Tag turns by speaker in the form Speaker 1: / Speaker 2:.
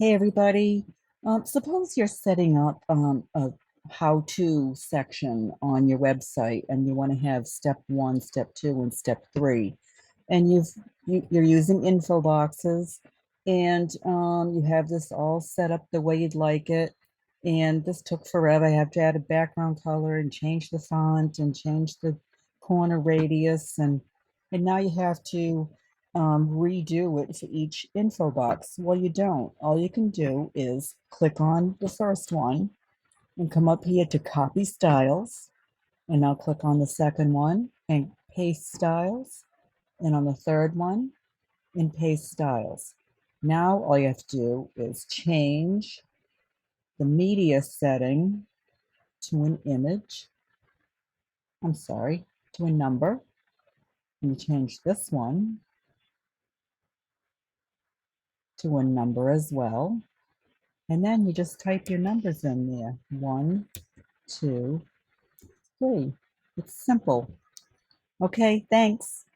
Speaker 1: Hey everybody. Suppose you're setting up a how-to section on your website and you want to have step one, step two, and step three. And you're using info boxes and you have this all set up the way you'd like it. And this took forever. I have to add a background color and change the font and change the corner radius and now you have to redo it for each info box. Well, you don't. All you can do is click on the first one and come up here to copy styles. And I'll click on the second one and paste styles. And on the third one and paste styles. Now all you have to do is change the media setting to an image. I'm sorry, to a number. And you change this one to a number as well. And then you just type your numbers in there. 1, 2, 3. It's simple. Okay, thanks.